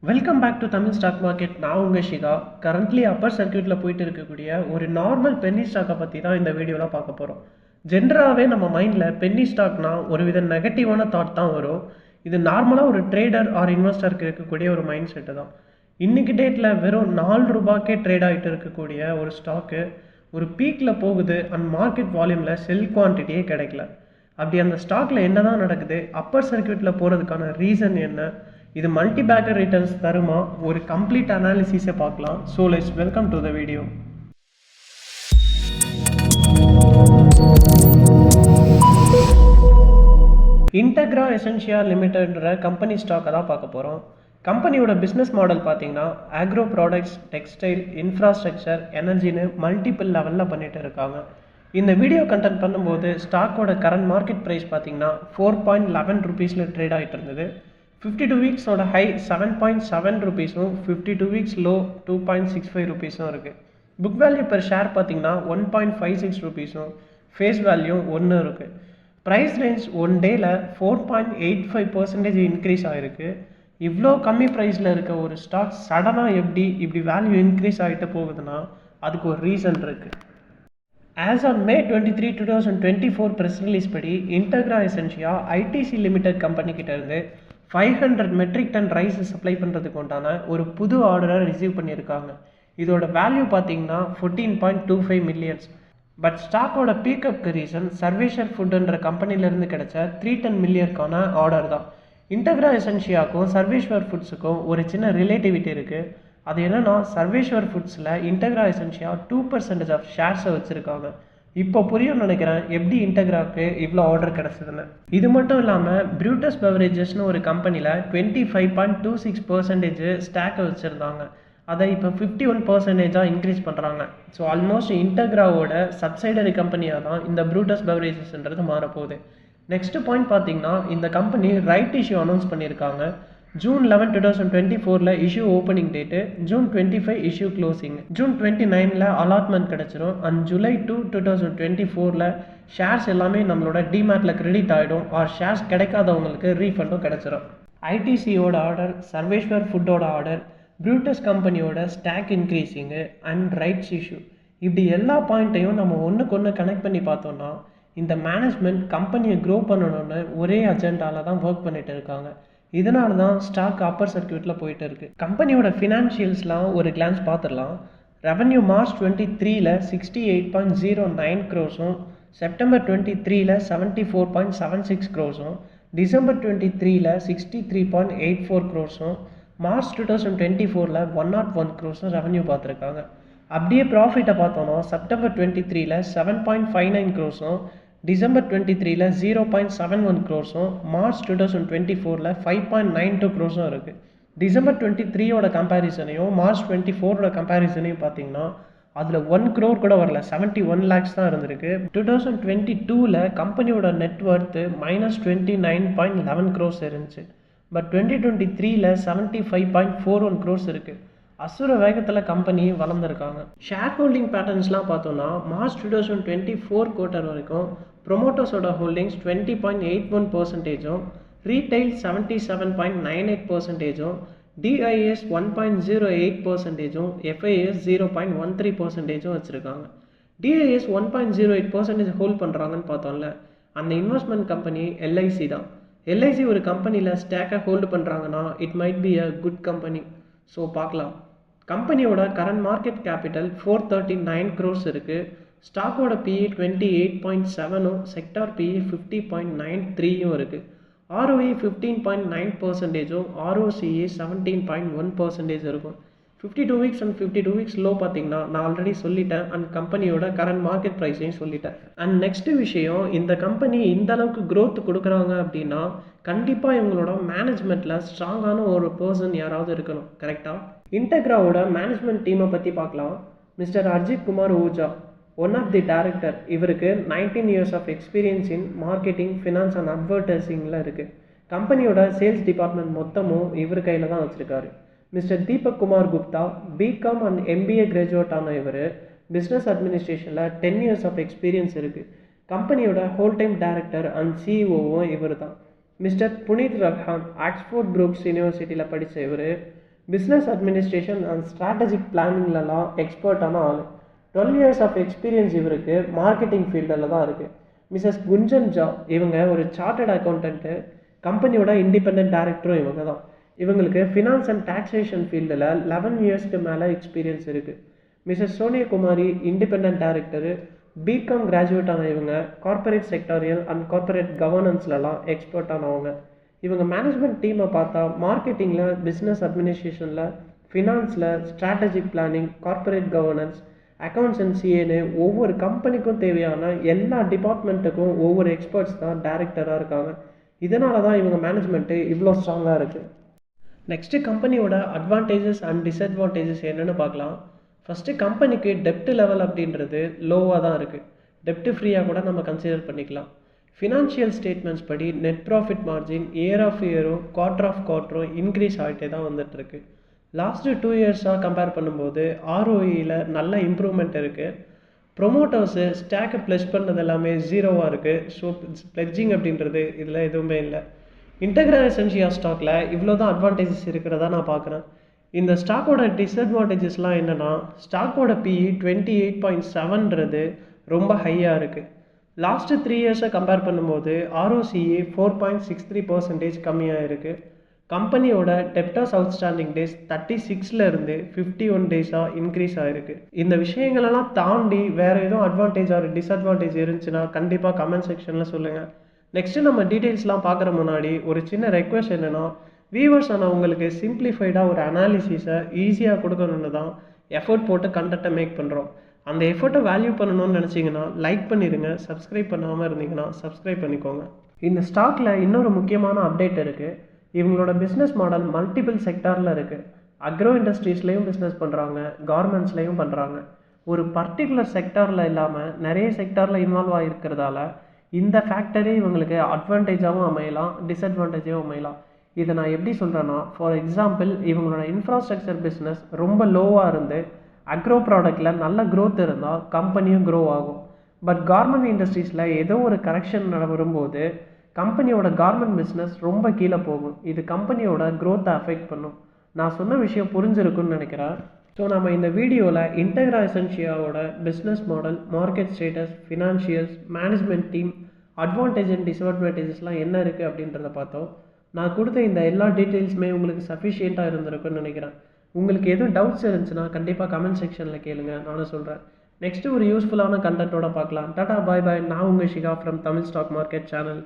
Welcome back to Tamil stock market. நான் உங்கள் Shikha. Currently Appar சர்க்கியூட்டில் போயிட்டு இருக்கக்கூடிய ஒரு நார்மல் பென்னி ஸ்டாக்கை பற்றி தான் இந்த வீடியோவில் பார்க்க போகிறோம். ஜென்ரலாகவே நம்ம மைண்டில் பென்னி ஸ்டாக்னா ஒரு வித நெகட்டிவான தாட் தான் வரும். இது நார்மலாக ஒரு ட்ரேடர் ஆர் இன்வெஸ்டருக்கு இருக்கக்கூடிய ஒரு மைண்ட் செட்டு தான். இன்றைக்கி டேட்டில் வெறும் ₹4 ட்ரேட் ஆகிட்டு இருக்கக்கூடிய ஒரு ஸ்டாக்கு ஒரு பீக்கில் போகுது அண்ட் மார்க்கெட் வால்யூமில் செல் குவான்டிட்டியே கிடைக்கல. அப்படி அந்த ஸ்டாக்கில் என்ன தான் நடக்குது, அப்பர் சர்க்கியூட்டில் போகிறதுக்கான ரீசன் என்ன, இது மல்டி பேக்கர் ரிட்டர்ன்ஸ் தருமா, ஒரு கம்ப்ளீட் அனாலிசிஸை பார்க்கலாம். So let's welcome to the video. Integra Essentia லிமிடெட்ன்ற கம்பெனி ஸ்டாக்கை தான் பார்க்க போகிறோம். கம்பெனியோட பிஸ்னஸ் மாடல் பார்த்தீங்கன்னா ஆக்ரோ ப்ராடக்ட்ஸ், டெக்ஸ்டைல், இன்ஃப்ராஸ்ட்ரக்சர், எனர்ஜின்னு மல்டிபிள் லெவலில் பண்ணிட்டு இருக்காங்க. இந்த வீடியோ கண்டென்ட் பண்ணும்போது ஸ்டாக்கோட கரண்ட் மார்க்கெட் ப்ரைஸ் பார்த்தீங்கன்னா ₹4.11 ட்ரேட் ஆகிட்டு இருந்தது. 52 வீக்ஸோட ஹை ₹7.7 52 வீக்ஸ் லோ ₹2.65 இருக்குது. புக் வேல்யூ பெர் ஷேர் பார்த்தீங்கன்னா ₹1.56 ஃபேஸ் வேல்யூ 1 இருக்குது. ப்ரைஸ் ரேஞ்ச் ஒன் டேயில் 4.85% இன்க்ரீஸ் ஆகிருக்கு. இவ்வளோ கம்மி ப்ரைஸில் இருக்க ஒரு ஸ்டாக் சடனாக இப்படி வேல்யூ இன்க்ரீஸ் ஆகிட்டு போகுதுன்னா அதுக்கு ஒரு ரீசன் இருக்குது. As on May 23, 2024 press release படி இன்டெக்ரா எசென்ஷியா ஐடிசி லிமிடெட் கம்பெனி கிட்ட இருந்து 500 மெட்ரிக் டன் ரைஸ் சப்ளை பண்ணுறதுக்கு உண்டான ஒரு புது ஆர்டரை ரிசீவ் பண்ணியிருக்காங்க. இதோட வேல்யூ பார்த்தீங்கன்னா 14.25 மில்லியன்ஸ். பட் ஸ்டாக்கோட பீக்கப்க்கு ரீசன் சர்வேஷர் ஃபுட்டுன்ற கம்பெனிலேருந்து கிடைச்ச 310 மில்லியனுக்கான ஆர்டர் தான். இன்டெக்ரா எசென்ஷியாவுக்கும் சர்வேஸ்வர் ஃபுட்ஸுக்கும் ஒரு சின்ன ரிலேட்டிவிட்டி இருக்குது. அது என்னென்னா, சர்வேஸ்வர் ஃபுட்ஸில் இன்டெக்ரா எசென்ஷியா 2% ஆஃப் ஷேர்ஸை வச்சுருக்காங்க. இப்போ புரியும் நினைக்கிறேன் எப்படி இன்டெக்ராவுக்கு இவ்வளோ ஆர்டர் கிடச்சதுன்னு. இது மட்டும் இல்லாமல் ப்ரூட்டஸ் பெவரேஜஸ்னு ஒரு கம்பெனியில் 25.26% ஸ்டாக்கை வச்சுருந்தாங்க. அதை இப்போ 51% இன்க்ரீஸ் பண்ணுறாங்க. ஸோ ஆல்மோஸ்ட் இன்டெக்ராவோட சப்சைடரி கம்பெனியாக தான் இந்த ப்ரூட்டஸ் பெவரேஜஸ்ன்றது மாறப்போகுது. நெக்ஸ்ட் பாயிண்ட் பார்த்தீங்கன்னா, இந்த கம்பெனி ரைட் இஷ்யூ அனௌன்ஸ் பண்ணியிருக்காங்க. June 11, 2024 issue opening date, June 25 issue closing, June 29 allotment கிடச்சிரும். அண்ட் July 2, 2024 ஷேர்ஸ் எல்லாமே நம்மளோட டிமேட்டில் கிரெடிட் ஆகிடும். ஆர் ஷேர்ஸ் கிடைக்காதவங்களுக்கு ரீஃபண்டும் கிடச்சிரும். ஐடிசியோட ஆர்டர், சர்வேஸ்வர் ஃபுட்டோட ஆர்டர், ப்ரூட்டஸ் கம்பெனியோட ஸ்டாக் இன்க்ரீஸிங்கு அண்ட் ரைட்ஸ் இஷ்யூ, இப்படி எல்லா பாயிண்ட்டையும் நம்ம ஒன்றுக்கு ஒன்று கனெக்ட் பண்ணி பார்த்தோம்னா இந்த மேனேஜ்மெண்ட் கம்பெனியை க்ரோ பண்ணணும்னு ஒரே அஜெண்டாவில் தான் ஒர்க் பண்ணிட்டு இருக்காங்க. இதனால தான் ஸ்டாக் அப்பர் சர்க்கியூட்டில் போயிட்டு இருக்குது. கம்பெனியோட ஃபினான்ஷியல்ஸ்லாம் ஒரு கிளான்ஸ் பார்த்துடலாம். Revenue March 23 68.09 crores, September 23 74.76 crores, December 23 63.84 crores, March 2024 101 crores revenue பார்த்துருக்காங்க. அப்படியே ப்ராஃபிட்டை பார்த்தோன்னா September 23 7.59 crores, December 23 0.71 crores, March 2024 5.92 crores இருக்குது. December 23 கம்பேரிசனையும் March 24 கம்பேரிசனையும் பார்த்தீங்கன்னா அதில் 1 crore கூட வரல, 71 lakhs தான் இருந்திருக்கு. 2022 கம்பெனியோட நெட்ஒர்த்து -29.11 crores இருந்துச்சு. பட் 2023 75.41 crores இருக்குது. அசுர வேகத்தில் கம்பெனி வளர்ந்துருக்காங்க. ஷேர் ஹோல்டிங் பேட்டர்ன்ஸ்லாம் பார்த்தோன்னா March 2024 குவார்ட்டர் வரைக்கும் ப்ரொமோட்டர்ஸோட ஹோல்டிங்ஸ் 20.81%, ரீட்டைல் 77.98%, டிஐஎஸ் 1.08%, எஃப்ஐஎஸ் 0.13% வச்சுருக்காங்க. டிஐஎஸ் 1.08% ஹோல்ட் பண்ணுறாங்கன்னு பார்த்தோம்ல, அந்த இன்வெஸ்ட்மெண்ட் கம்பெனி எல்ஐசி தான். எல்ஐசி ஒரு கம்பெனியில் ஸ்டாக்கை ஹோல்டு பண்ணுறாங்கன்னா it might be a good company. So பார்க்கலாம். கம்பெனியோட கரண்ட் மார்க்கெட் கேபிட்டல் 439 crores இருக்குது. ஸ்டாக்கோட பிஇ 28.7, செக்டார் பிஇ 50.93 இருக்குது. ஆர்ஓஇ 15.9%, ஆர்ஓசிஇ 17.1% இருக்கும். 52 வீக்ஸ் அண்ட் 52 வீக்ஸ் லோ பார்த்தீங்கன்னா நான் ஆல்ரெடி சொல்லிட்டேன். அண்ட் கம்பெனியோட கரண்ட் மார்க்கெட் ப்ரைஸையும் சொல்லிட்டேன். அண்ட் நெக்ஸ்ட் விஷயம், இந்த கம்பெனி இந்த அளவுக்கு க்ரோத் கொடுக்குறாங்க அப்படின்னா கண்டிப்பாக இவங்களோட மேனேஜ்மெண்ட்டில் ஸ்ட்ராங்கான ஒரு பர்சன் யாராவது இருக்கணும். கரெக்டாக இன்டெக்ராவோட மேனேஜ்மெண்ட் டீமை பற்றி பார்க்கலாம். Mister Arjit Kumar Ojha, one of the director. இவருக்கு 19 years of experience in marketing, finance and அட்வர்டைசிங்கில் இருக்குது. கம்பெனியோட சேல்ஸ் டிபார்ட்மெண்ட் மொத்தமும் இவர் கையில் தான் வச்சுருக்காரு. Mister Deepak Kumar Gupta, BCom and MBA graduate ஆன இவர் பிஸ்னஸ் அட்மினிஸ்ட்ரேஷனில் 10 years ஆஃப் எக்ஸ்பீரியன்ஸ் இருக்குது. கம்பெனியோட ஹோல் டைம் டைரக்டர் அண்ட் சிஇஓவும் இவர் தான். Mister Punit Rakhan, Oxford Brookes யூனிவர்சிட்டியில் படித்த இவர் பிஸ்னஸ் அட்மினிஸ்ட்ரேஷன் அண்ட் ஸ்ட்ராட்டஜிக் பிளானிங்லலாம் எக்ஸ்பர்ட்டான ஆள். 12 இயர்ஸ் ஆஃப் எக்ஸ்பீரியன்ஸ் இவருக்கு மார்க்கெட்டிங் ஃபீல்டில் தான் இருக்குது. மிஸ்ஸஸ் குஞ்சன் ஜா இவங்க ஒரு சார்ட்டர்ட் அக்கௌண்டன்ட்டு, கம்பெனியோட இண்டிபெண்ட் டைரக்டரும் இவங்க தான். இவங்களுக்கு ஃபினான்ஸ் அண்ட் டாக்ஸேஷன் ஃபீல்டில் 11 இயர்ஸ்க்கு மேலே எக்ஸ்பீரியன்ஸ் இருக்குது. Mrs Soniakumari independent director, BCom graduate ஆன இவங்க கார்ப்பரேட் செக்டாரியல் அண்ட் கார்ப்பரேட் கவர்னன்ஸ்லலாம் எக்ஸ்பர்ட் ஆனவங்க. இவங்க மேனேஜ்மெண்ட் டீமை பார்த்தா மார்க்கெட்டிங்கில், பிஸ்னஸ் அட்மினிஸ்ட்ரேஷனில், ஃபினான்ஸில், strategic planning, corporate governance, accounts and சிஏன்னு ஒவ்வொரு கம்பெனிக்கும் தேவையான எல்லா டிபார்ட்மெண்ட்டுக்கும் ஒவ்வொரு எக்ஸ்பர்ட்ஸ் தான் டைரக்டராக இருக்காங்க. இதனால தான் இவங்க மேனேஜ்மெண்ட்டு இவ்வளோ ஸ்ட்ராங்காக இருக்குது. நெக்ஸ்ட்டு கம்பெனியோட அட்வான்டேஜஸ் அண்ட் டிஸ்அட்வான்டேஜஸ் என்னென்னு பார்க்கலாம். ஃபஸ்ட்டு கம்பெனிக்கு டெப்ட் லெவல் அப்படின்றது லோவாக தான் இருக்குது. டெப்ட் ஃப்ரீயாக கூட நம்ம கன்சிடர் பண்ணிக்கலாம். ஃபினான்ஷியல் ஸ்டேட்மெண்ட்ஸ் படி net profit margin year of இயரும் குவார்ட்டர் ஆஃப் குவார்ட்டரும் இன்க்ரீஸ் ஆகிட்டே தான் வந்துட்டுருக்கு. லாஸ்ட்டு 2 இயர்ஸாக கம்பேர் பண்ணும்போது ROEயில் நல்ல இம்ப்ரூவ்மெண்ட் இருக்குது. ப்ரொமோட்டர்ஸு ஸ்டாக்கை ப்ளெஸ் பண்ணது எல்லாமே ஜீரோவாக இருக்குது. ஸோ ப்ளெட்ஜிங் அப்படின்றது இதில் எதுவுமே இல்லை. இன்டெக்ரா எசென்ஷியா ஸ்டாக்கில் இவ்வளோ தான் அட்வான்டேஜஸ் இருக்கிறதா நான் பார்க்குறேன். இந்த ஸ்டாக்கோட டிஸ்அட்வான்டேஜஸ்லாம் என்னென்னா, ஸ்டாக்கோட PE 28.7ன்றது ரொம்ப ஹையாக இருக்குது. லாஸ்ட்டு 3 இயர்ஸை கம்பேர் பண்ணும்போது ROCE 4.63% கம்மியாக இருக்குது. கம்பெனியோட டெப்டர்ஸ் அவுட்ஸ்டாண்டிங் டேஸ் 36லேருந்து 51 டேஸாக இன்க்ரீஸ் ஆகிருக்கு. இந்த விஷயங்களெல்லாம் தாண்டி வேறு எதுவும் அட்வான்டேஜ் ஆர் டிஸ்அட்வான்டேஜ் இருந்துச்சுன்னா கண்டிப்பாக கமெண்ட் செக்ஷனில் சொல்லுங்கள். நெக்ஸ்ட்டு நம்ம டீட்டெயில்ஸ்லாம் பார்க்குற முன்னாடி ஒரு சின்ன ரெக்வெஸ்ட் என்னென்னா, வியூவர்ஸ் ஆனால் உங்களுக்கு சிம்பிளிஃபைடாக ஒரு அனாலிசிஸை ஈஸியாக கொடுக்கணுன்னு தான் எஃபர்ட் போட்டு கண்டென்ட்டை மேக் பண்ணுறோம். அந்த எஃபர்ட்டை வேல்யூ பண்ணணும்னு நினச்சிங்கன்னா லைக் பண்ணிடுங்க. சப்ஸ்கிரைப் பண்ணாமல் இருந்தீங்கன்னா சப்ஸ்கிரைப் பண்ணிக்கோங்க. இந்த ஸ்டாக்கில் இன்னொரு முக்கியமான அப்டேட் இருக்குது. இவங்களோட பிஸ்னஸ் மாடல் மல்டிபிள் செக்டாரில் இருக்குது. அக்ரோ இண்டஸ்ட்ரீஸ்லேயும் பிஸ்னஸ் பண்ணுறாங்க, கார்மெண்ட்ஸ்லேயும் பண்ணுறாங்க. ஒரு பர்டிகுலர் செக்டாரில் இல்லாமல் நிறைய செக்டாரில் இன்வால்வ் ஆகிருக்கிறதால இந்த ஃபேக்டரி இவங்களுக்கு அட்வான்டேஜாகவும் அமையலாம், டிஸ்அட்வான்டேஜாகவும் அமையலாம். இதை நான் எப்படி சொல்கிறேன்னா, ஃபார் எக்ஸாம்பிள் இவங்களோட இன்ஃப்ராஸ்ட்ரக்சர் பிஸ்னஸ் ரொம்ப லோவாக இருந்து அக்ரோ ப்ராடக்டில் நல்ல க்ரோத் இருந்தால் கம்பெனியும் க்ரோ ஆகும். பட் கார்மெண்ட் இண்டஸ்ட்ரீஸில் ஏதோ ஒரு கரெக்ஷன் வரும்போது கம்பெனியோட கார்மெண்ட் பிஸ்னஸ் ரொம்ப கீழே போகும். இது கம்பெனியோட க்ரோத்தை அஃபெக்ட் பண்ணும். நான் சொன்ன விஷயம் புரிஞ்சிருக்குன்னு நினைக்கிறேன். ஸோ நம்ம இந்த வீடியோவில் இன்டெக்ரா எசென்ஷியாவோட business model, market status, financials, management team, advantage and டிஸ்அட்வான்டேஜஸ்லாம் என்ன இருக்குது அப்படின்றத பார்த்தோம். நான் கொடுத்த இந்த எல்லா டீட்டெயில்ஸுமே உங்களுக்கு சஃபிஷியண்ட்டாக இருந்திருக்குன்னு நினைக்கிறேன். உங்களுக்கு எதுவும் டவுட்ஸ் இருந்துச்சுன்னா கண்டிப்பாக கமெண்ட் செக்ஷனில் கேளுங்க, நானும் சொல்கிறேன். நெக்ஸ்ட்டு ஒரு யூஸ்ஃபுல்லான கண்டென்ட்டோட பார்க்கலாம். டாடா, பாய் பாய். நான் உங்கள் Shikha from Tamil stock market channel.